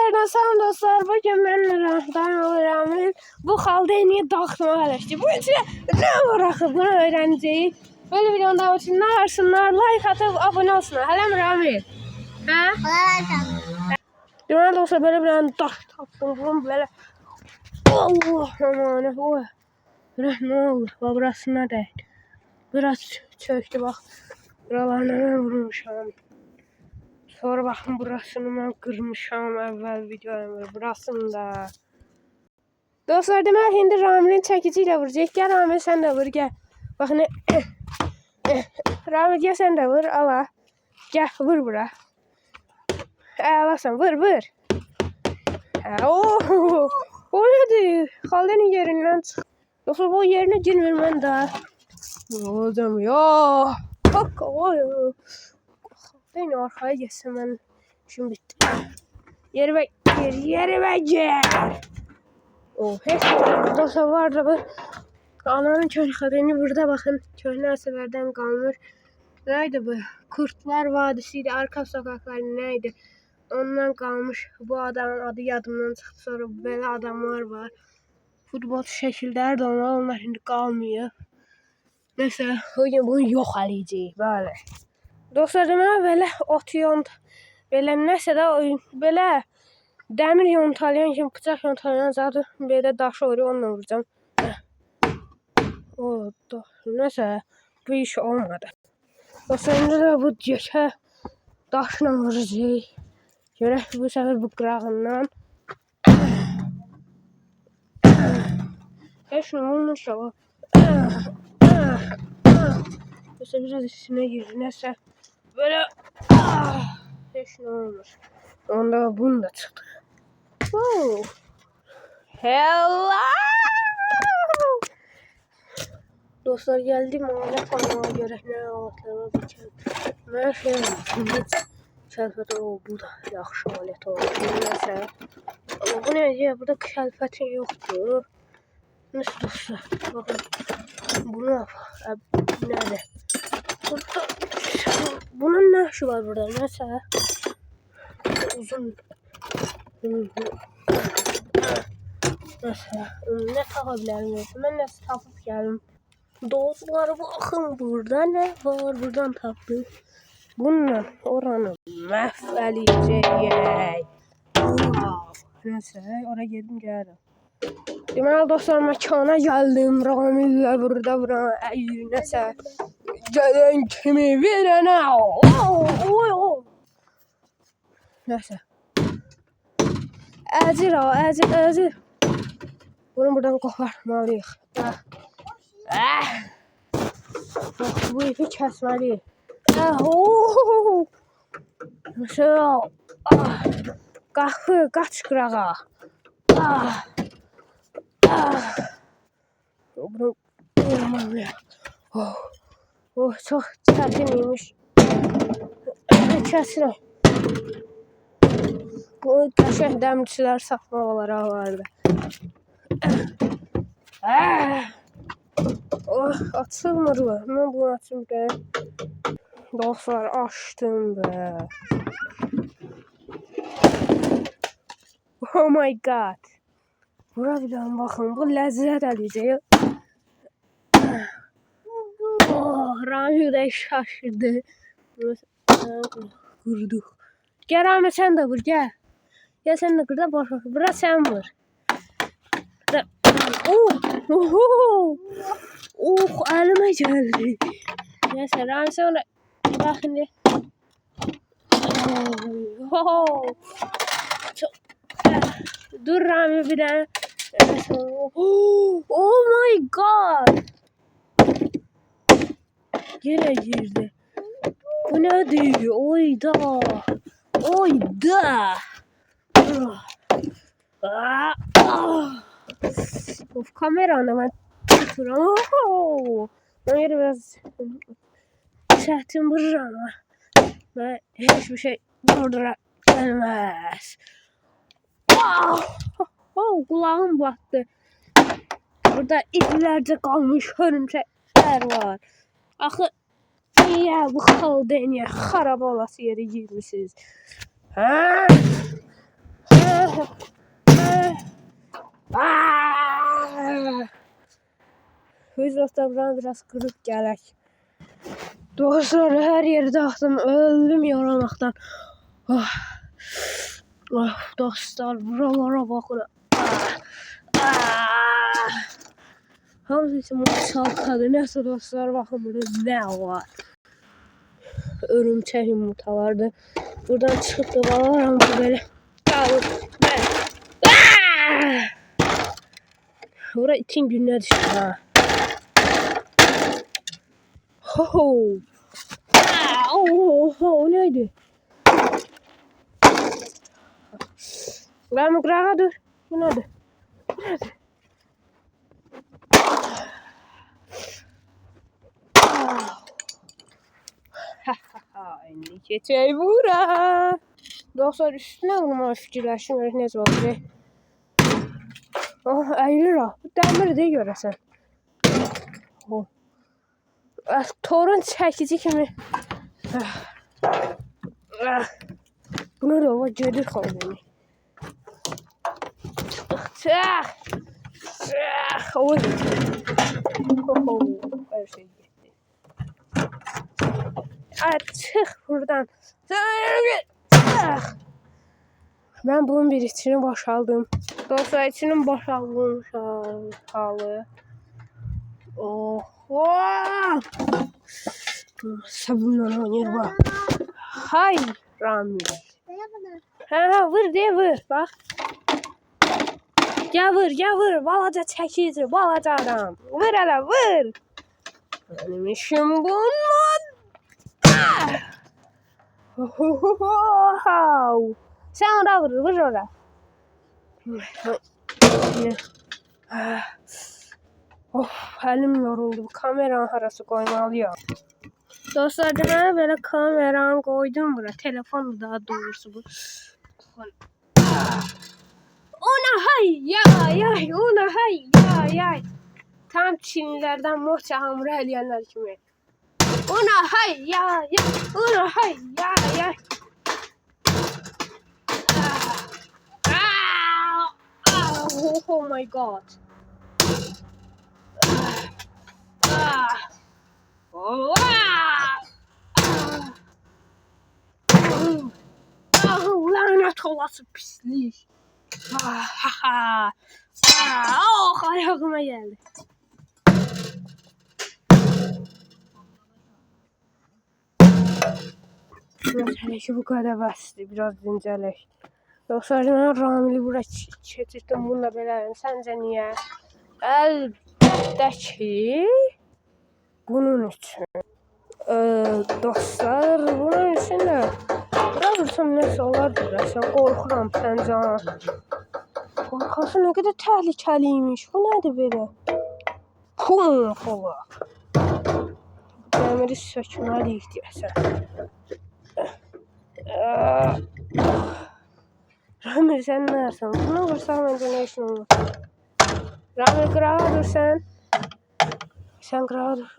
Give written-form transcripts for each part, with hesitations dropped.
Tekrardan salam dostlar. Bugün ben Ramil bu xaldeniyi dağıtmağa eləşdik. Bu içine ne var axı? Bunu öğreneceğiz. Böyle videonun davamı için ne varsınlar? Like atıp abone olsunlar. Hələm Ramil? Hə? Deməli dostlar böyle bir daş tapdım. Bunu böyle Allah amanı. Oy. Ne olur? Bak burası ne değil. Biraz çöktü bak. Buralarına ben vurmuşam. Sonra bakın burasını ben kırmışam evvel videoda. Burasını da. Dostlar demek şimdi Ramil'in çekiciyle vuracak. Gel Ramil sen de vur gel. Bakın Ramil gel sen de vur. Ala. Gel vur bura. Alasan vur vur. O nedir? Kaldenin yerinden çık. Yoksa bu yerine girmem daha. Oğlum ya. Bak oy. Beni arkaya geçsem ben işim bitti. Yeri gel. Oh, hiç burada vardı bu. Ananın köy kadını burada bakın. Köy nesillerden kalmış. Neydi bu? Kurtlar Vadisi'ydi. Arka sokaklar neydi? Ondan kalmış. Bu adamın adı yadımdan çıktı. Sonra böyle adamlar var. Futbol şekilde Erdoğan'la onlar şimdi kalmıyor. Mesela bugün bunu yok edeceğiz böyle. Dostlar demək belə ot yont belə nəsə də belə dəmir yontalayan kimi bıçaq yontalayan zadı belə daşı oraya onunla vuracağım. O nəsə bu iş olmadı. Dostlar indi də bu yekə daşla vuracağıq. Görək bu səfər bu qırağından. Heç nə olmuş o. Dostlar biraz içine girdi nəsə. Böyle hiç ne olmuş. Onda bunu da çıktı. Oh. Hello. Dostlar geldim ama kanala göre ne aletlerime bakacağım. Ben şey yaptım. Şəlfət o bu da yaxşı alet oldu. Neyse. Ama bu ne diye burada şəlfətin yoktu. Nasıl dostlar? Bakın. Bunu yapalım. Nerede? Burada bunun ne işi var burada? Mesela uzun mesela ne tapabilirim? Ben nasıl tapıp geldim? Dostlar bakın burada ne var? Buradan tapdım. Bununla oranı mahvedeceğim. Neyse oraya geldim geldim. Deməli dostlar məkana gəldim. Ramillə burada nəsə gələn kimi verənə. Nəsə. Əzir. Bunu buradan qoparmalıyıq. Bu ipi kəsməliyik. Mesela qapı qaç qırağa. Bunu vurmalıyım. Oh çok çətinmiş. Kəsirəm. Bu qəşəng dəmirçilər satmaları vardı. Oh açılmır bu. Mən bunu açım be. Dostlar açtım be. Oh my god. Bura bilen bakın bu lezzet edecek. Oh Ramil de şaşırdı. Vurduk. Gel Ramil sen de vur gel. Gel sen de burada boş. Bura sen vur. Oh elime geldi. Neyse Ramil sonra bak şimdi. Dur Ramil bir tane. Oh my god. Yine girdi. Bu nedir? Oyda. Of kameranı ben tuturam. Ben yeri biraz çətin vurur ama ben hiçbir şey durdura gelmez. Kulağım battı. Burada izlerce kalmış hörümçekler var. Axı niye bu xaldeniyə xarab olası yeri girmişsiniz? Biz dostlar buranı biraz kırıp gələk. Dostlar her yeri dağıttım. Öldüm yaramaktan. Oh. Oh, dostlar buralara bakın. Hamısı için çalkadı. Neyse dostlar bakın burada ne var. Örümçək yumurtalardı. Buradan çıkıp da balaram böyle. Bura itin gününe düştü ha. Ho. O neydi? Ben Graga dur. Bu nerede? Indi keçək bura. Dostlar üstüne vurma fikirləşmir necə olacaq. Oh, əyilir o. Bu dəmir de görəsən. Oh. Torun çəkici kimi. Bunu da o gedir xalqını. Oy. Her şey gitti. Çık buradan. Ben bunun bir içini boşaldım. Dostlar içinin boşalmış halı. Oho. Sabunla oynayır bak. Hay Ramil. Ha vur diye vur bak. Ya vur. Balaca çəkici, balaca adam. Vur hele vur. Benim işim bundan. Sen orada vur orada. Of, elim yoruldu. Kameranın harası koymalıyım. Dostlar ben böyle kameranı koydum buraya. Telefonu daha doğrusu bu. Ona hay ya ona hay ya. Tam Çinlilerden moça hamur eləyenler kimi. Ona hay ya ona hay ya. Oh my god. Lanet olası pislik. Ayağıma geldi. Mesela ki bu kadar bastı. Biraz dincələk. Yoksa ben Ramil'i buraya çetirdim bununla belə. Sence niye? Əlbəttə ki bunun için. Dostlar bunun için de biraz vursam nəsə olardı. Sen qorxuram səncə. Qorxası ne kadar tehlikeliymiş. Bu nədir belə? Pum kola. Dəmiri sökməliyik deyəsən. Ramil sen neresin? Bunu vursan önce ne işin olur? Ramil kırağa dur sen. Sen kırağa dur.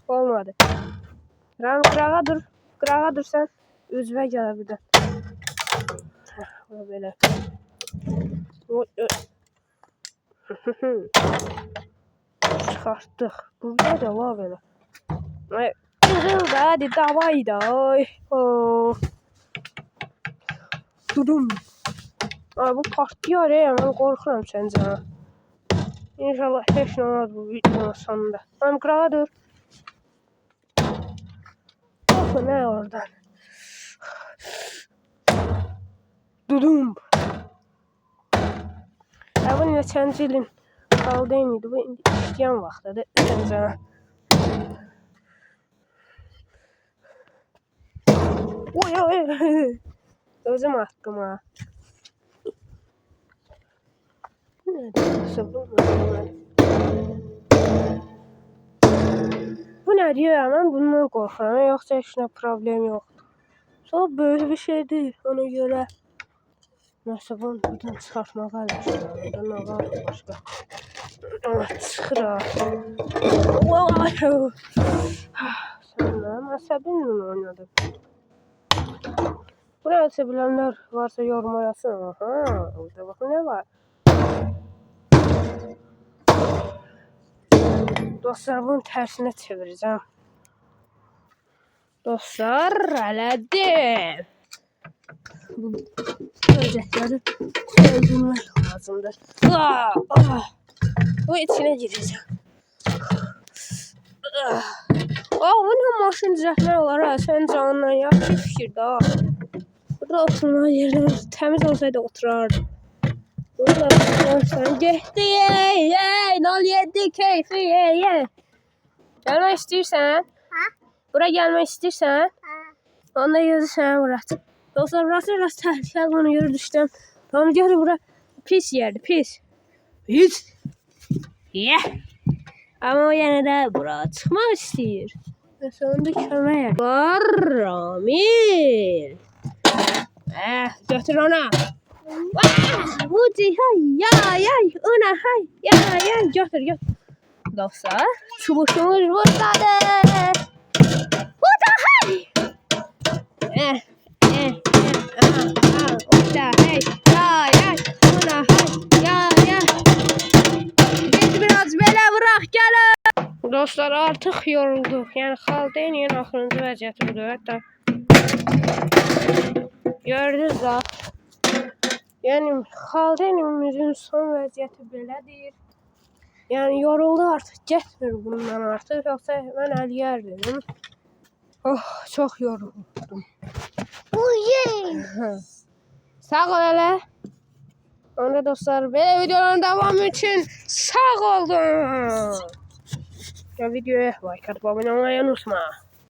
Olmadı. Ramil kırağa dur. Kırağa dur sen. Üzve gel bir de. Böyle. Çıkarttık. Burada da var böyle. Hadi davay da. Dudum. Bu patlıyor ya. Ben korkuyorum sence. İnşallah hiç ne olmaz bu videonun sonunda. Tamam kırağa dur. Oh ne oradan. Dudum. Bu neçənci ilin qaldı idi. Bu indi işləyən vaxtıdır. Sence. Oy. Özüm hakkıma. Bu ne diyor ya, ben bundan korkuyorum. Yoksa hiç ne problem yok. Sonra böyle bir şey değil ona göre. Neyse bunu buradan çıkartma kardeşim. Buradan ne var başka. Çıkır ha. Sen ne? Mezhebinle oynadık. Buraya bilenler varsa yoruma yazsın. Aha, burada bakın ne var. Dostlar bunun tersine çevireceğim. Dostlar elədim. Bu özellikleri öldürmek lazımdır. Bu içine gireceğim. Bunun maşın düzeltmək olar ha. Sən canından yaxşı fikirdə ha. Burada oturma yerler temiz olsaydı oturardım. Burada otursan getdi ey 07 keyfi ey. Gelmek istiyorsan. Buraya gelmek istiyorsan. Onda gözü sen Murat. Dostlar burası tehlikeli bana yürü düştüm. Tamam gel buraya. Pis yerdi pis. Pis. Yeah. Ama o yine de buraya çıkmak istiyor. Ve sonunda kömeye. Ramil. Götür ona. Hadi hay ona hay götür. Dostlar çubuşumuz buradadır. Burada hay. Orada hey ona hay Biz biraz belə bırak gəlin. Dostlar artıq yorulduk. Yəni Xaldeniyənin axırıncı vəziyyəti budur. Hətta gördünüz də. Yəni Xaldeniyəmizin son vəziyyəti belədir. Yəni yoruldu artıq. Getmir bundan artıq. Yoxsa mən əliyərdim. Çox yoruldum. Sağ ol elə. Onda dostlar belə videoların devamı için sağ olun. Ya videoya like atıp abone olmayı unutma.